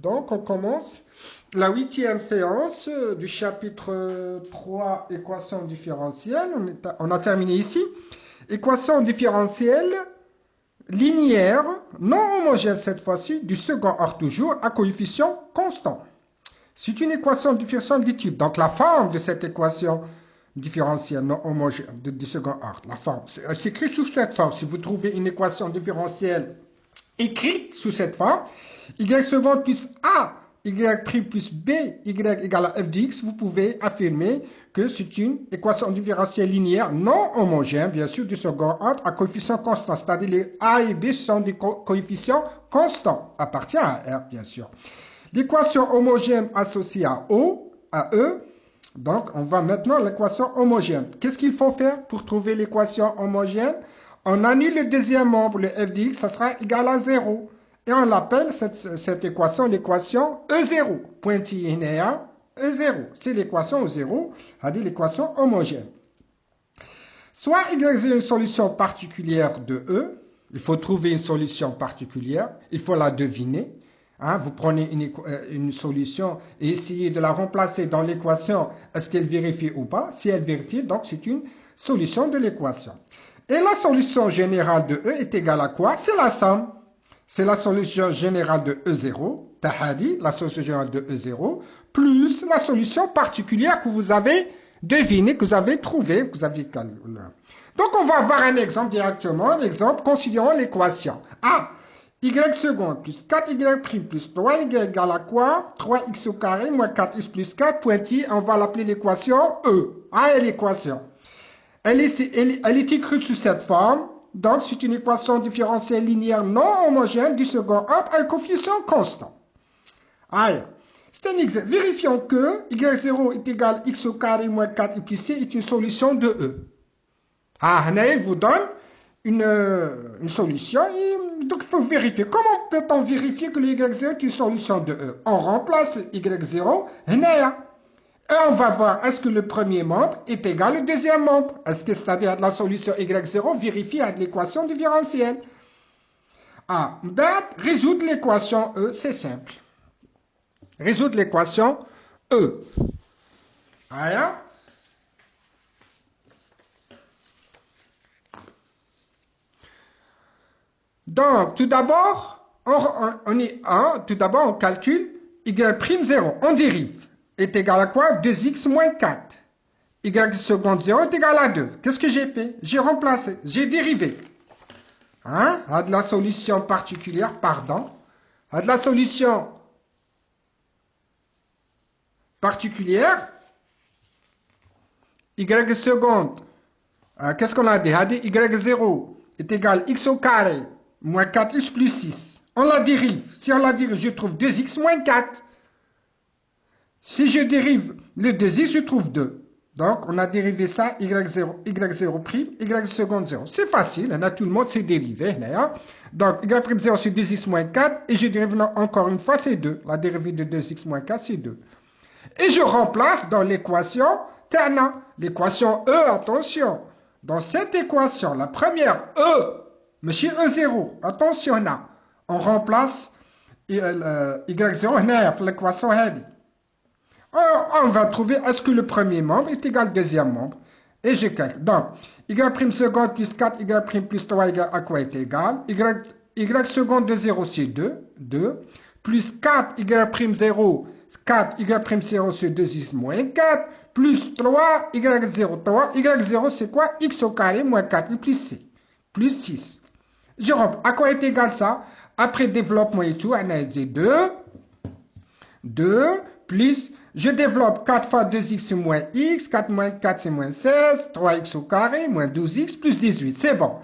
Donc, on commence la 8e séance du chapitre 3, équation différentielle. On a terminé ici. Équation différentielle linéaire, non homogène cette fois-ci, du second ordre toujours, à coefficient constant. C'est une équation différentielle du type. Donc, la forme de cette équation différentielle non homogène du second ordre, la forme, c'est écrit sous cette forme. Si vous trouvez une équation différentielle écrite sous cette forme, y second plus a, y' plus b, y égale à f de x, vous pouvez affirmer que c'est une équation différentielle linéaire non homogène, bien sûr, du second ordre à coefficient constant, c'est-à-dire les a et b sont des coefficients constants, appartient à R, bien sûr. L'équation homogène associée à O, à E, donc on va maintenant à l'équation homogène. Qu'est-ce qu'il faut faire pour trouver l'équation homogène? On annule le deuxième membre, le f de x, ça sera égal à 0. Et on l'appelle cette équation l'équation E0. Pointillé linéaire, E0. C'est l'équation E0, c'est-à-dire l'équation homogène. Soit y une solution particulière de E, il faut trouver une solution particulière, il faut la deviner. Hein, vous prenez une solution et essayez de la remplacer dans l'équation, est-ce qu'elle vérifie ou pas? Si elle vérifie, donc c'est une solution de l'équation. Et la solution générale de E est égale à quoi? C'est la somme. C'est la solution générale de E0, tahadi, la solution générale de E0, plus la solution particulière que vous avez devinée, que vous avez trouvée, que vous avez calculée. Donc on va avoir un exemple directement, un exemple considérant l'équation. A, y seconde plus 4y prime plus 3y égale à quoi? 3x au carré moins 4x plus 4, pointillé, on va l'appeler l'équation E. A est l'équation. Elle est écrite sous cette forme. Donc, c'est une équation différentielle linéaire non homogène du second ordre à un coefficient constant. Aïe. C'est un exemple. Vérifions que y0 est égal à x au carré moins 4y plus c est une solution de E. Ah, il vous donne une solution. Donc, il faut vérifier. Comment peut-on vérifier que le y0 est une solution de E? On remplace y0, et on va voir, est-ce que le premier membre est égal au deuxième membre? Est-ce que c'est-à-dire la solution y0 vérifie à l'équation différentielle? Ah, résoudre l'équation E, c'est simple. Résoudre l'équation E. Ah, donc, tout d'abord, on calcule y'0, on dérive. Est égal à quoi? 2x moins 4. Y seconde 0 est égal à 2. Qu'est-ce que j'ai fait? J'ai remplacé, j'ai dérivé. Hein? À de la solution particulière, pardon. À de la solution particulière, y seconde, qu'est-ce qu'on a dit? A dit y0 est égal à x au carré moins 4x plus 6. On la dérive. Si on la dérive, je trouve 2x moins 4. Si je dérive le 2x, je trouve 2. Donc, on a dérivé ça, y0 prime, y seconde 0. C'est facile, tout le monde sait dériver. Donc, y prime 0, c'est 2x moins 4, et je dérive encore une fois, c'est 2. La dérivée de 2x moins 4, c'est 2. Et je remplace dans l'équation ternant. L'équation E, attention. Dans cette équation, la première E, monsieur E0, attention là. On remplace y0, l'équation head. On va trouver est-ce que le premier membre est égal au deuxième membre. Et je calcule. Donc, y' seconde plus 4, y' plus 3 à quoi est égal? Y seconde de 0, c'est 2. 2. Plus 4, y' 0, 4, y' 0, c'est 2x moins 4. Plus 3, y0, 3. Y0, c'est quoi? X au carré moins 4, plus c. Plus 6. Je reprends. À quoi est égal ça? Après développement et tout, on a dit 2. 2 plus... Je développe 4 fois 2x c'est moins x, 4 moins 4 c'est moins 16, 3x au carré moins 12x plus 18, c'est bon.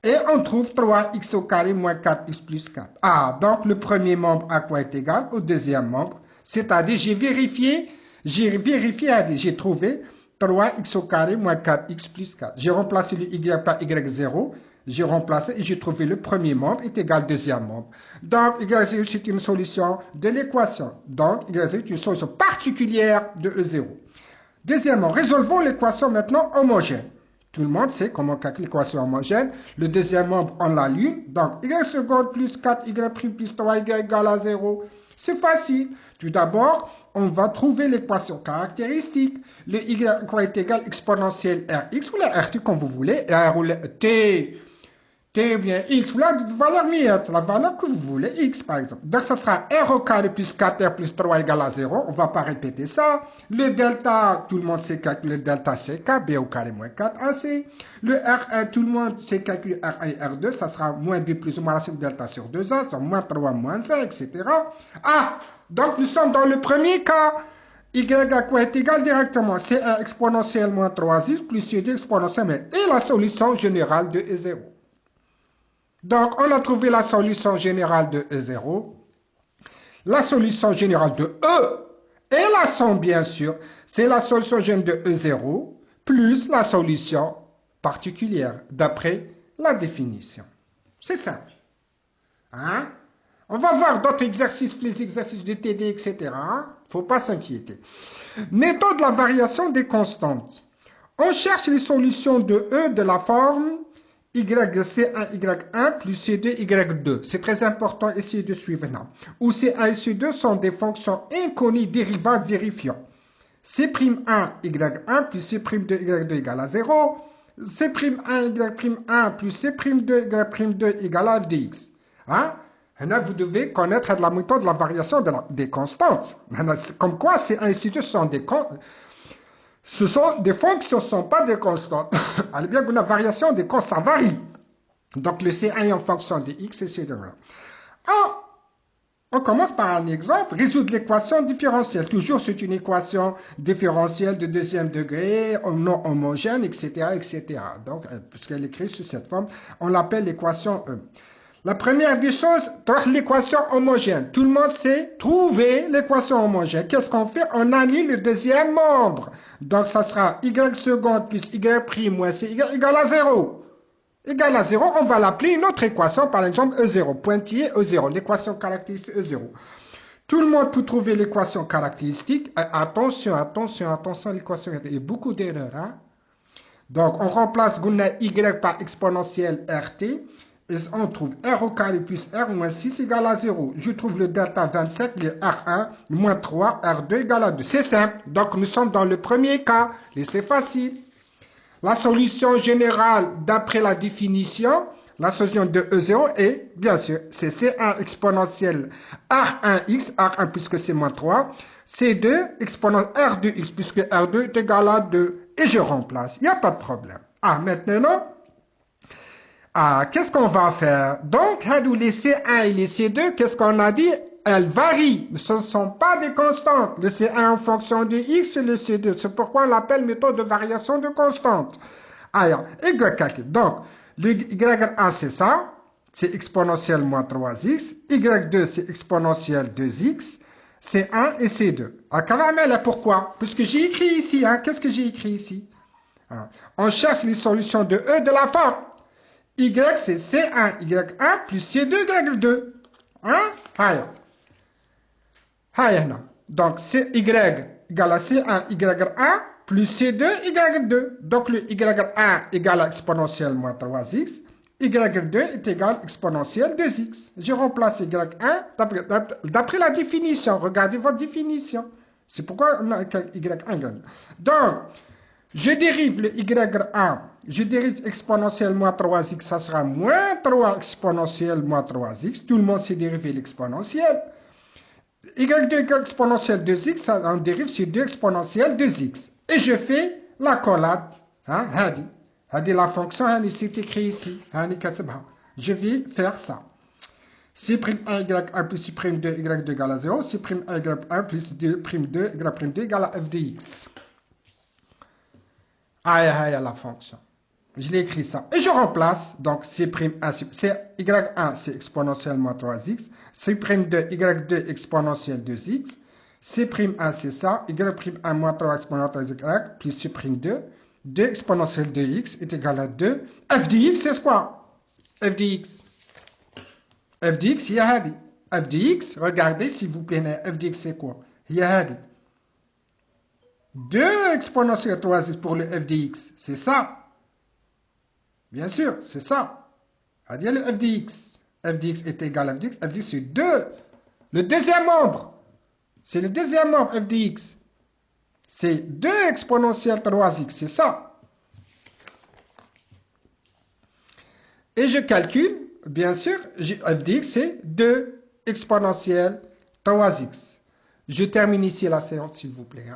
Et on trouve 3x au carré moins 4x plus 4. Ah, donc le premier membre à quoi est égal? Au deuxième membre. C'est-à-dire, j'ai vérifié, j'ai trouvé 3x au carré moins 4x plus 4. J'ai remplacé le y par y0. J'ai remplacé et j'ai trouvé le premier membre est égal au deuxième membre. Donc, y0 c'est une solution de l'équation. Donc, y0 est une solution particulière de E0. Deuxièmement, résolvons l'équation maintenant homogène. Tout le monde sait comment calculer l'équation homogène. Le deuxième membre, on l'a lu. Donc, y seconde plus 4y' plus 3y égale à 0. C'est facile. Tout d'abord, on va trouver l'équation caractéristique. Le y est égal exponentielle rx ou la rt comme vous voulez. R ou le t ou bien x ou la valeur miette, la valeur que vous voulez, x par exemple. Donc ça sera r au carré plus 4r plus 3 égale à 0. On ne va pas répéter ça. Le delta, tout le monde sait calculer le delta ck, b au carré moins 4ac. Le r1, tout le monde sait calculer r1 et r2. Ça sera moins b plus ou moins la somme delta sur 2a, c'est moins 3 moins 1, etc. Ah, donc nous sommes dans le premier cas. Y à quoi est égal directement, c'est 1 exponentielle moins 3x plus c2 exponentielle. Et la solution générale de E0. Donc, on a trouvé la solution générale de E0. La solution générale de E et la somme, bien sûr, c'est la solution générale de E0 plus la solution particulière d'après la définition. C'est simple. Hein? On va voir d'autres exercices, les exercices de TD, etc. Il ne faut pas s'inquiéter. Méthode de la variation des constantes. On cherche les solutions de E de la forme YC1, Y1 plus C2, Y2. C'est très important, essayez de suivre là. Où C1 et C2 sont des fonctions inconnues dérivées vérifiant. C'1, Y1 plus C'2, Y2 égale à 0. C'1, Y'1 plus C'2, Y'2 égale à f de x. Hein? Là, vous devez connaître la méthode de la variation des constantes. Comme quoi, C1 et C2 sont des constantes. Ce sont des fonctions, ce ne sont pas des constantes. Allez bien que la variation des constantes, ça varie. Donc le C1 est en fonction de x et C2. On commence par un exemple, résoudre l'équation différentielle. Toujours c'est une équation différentielle de deuxième degré, non homogène, etc. etc. Donc, puisqu'elle est écrite sous cette forme, on l'appelle l'équation E. La première des choses, l'équation homogène. Tout le monde sait trouver l'équation homogène. Qu'est-ce qu'on fait? On annule le deuxième membre. Donc, ça sera y seconde plus y' moins c égale à 0. Égal à 0, on va l'appeler une autre équation, par exemple E0, pointillé E0, l'équation caractéristique E0. Tout le monde peut trouver l'équation caractéristique. Attention, attention, attention, l'équation, il y a beaucoup d'erreurs. Hein? Donc, on remplace y par exponentielle rt. Et on trouve r au carré plus r moins 6 égale à 0. Je trouve le delta 27, le r1 moins 3, r2 égale à 2. C'est simple. Donc nous sommes dans le premier cas. Et c'est facile. La solution générale d'après la définition, la solution de E0 est, bien sûr, c'est C1 exponentielle R1x, R1 puisque c'est moins 3, C2 exponentielle R2x puisque R2 est égal à 2. Et je remplace. Il n'y a pas de problème. Ah, maintenant... qu'est-ce qu'on va faire? Donc, les C1 et les C2, qu'est-ce qu'on a dit? Elles varient. Ce ne sont pas des constantes. Le C1 en fonction de X et le C2. C'est pourquoi on l'appelle méthode de variation de constantes. Alors, Y calcul. Donc, le Y1 c'est ça. C'est exponentielle moins 3x. Y2 c'est exponentielle 2x. C1 et C2. Pourquoi? Puisque j'ai écrit ici. Hein, qu'est-ce que j'ai écrit ici? On cherche les solutions de E de la forme. Y, c'est C1, Y1 plus C2, Y2. Hein? Donc, c'est Y égale à C1, Y1 plus C2, Y2. Donc, le Y1 égale à exponentielle moins 3x. Y2 est égal à exponentielle 2x. Je remplace Y1 d'après la définition. Regardez votre définition. C'est pourquoi on a Y1. Donc, je dérive le Y1. Je dérive exponentielle moins 3x, ça sera moins 3 exponentielle moins 3x. Tout le monde sait dériver l'exponentielle. Y2 exponentielle 2x, ça en dérive sur 2 exponentielle 2x. Et je fais la collade. Hein, hadi la fonction, c'est écrit ici. Je vais faire ça. C'1 y1 plus C'2 y2 égale à 0. C'1 y1 plus 2'2 y'2 égale à f de x. La fonction. Je l'ai écrit ça. Et je remplace. Donc, C'1, Y1, c'est exponentielle moins 3x. C'2, Y2, exponentielle 2x. C'1, c'est ça. Y'1 moins 3 exponentielle 3y plus C'2. 2 exponentielle 2x est égal à 2. F de x, c'est quoi? F de x. F de x, il y a hadi. F de x, regardez s'il vous plaît. F de x, c'est quoi? Il y a hadi. 2 exponentielle 3x pour le f de x, c'est ça. Bien sûr, c'est ça. C'est-à-dire le f de x. F de x est égal à f de x. F de x, c'est 2. Le deuxième membre. C'est le deuxième membre, f de x. C'est 2 exponentielle 3x. C'est ça. Et je calcule, bien sûr, f de x, c'est 2 exponentielle 3x. Je termine ici la séance, s'il vous plaît.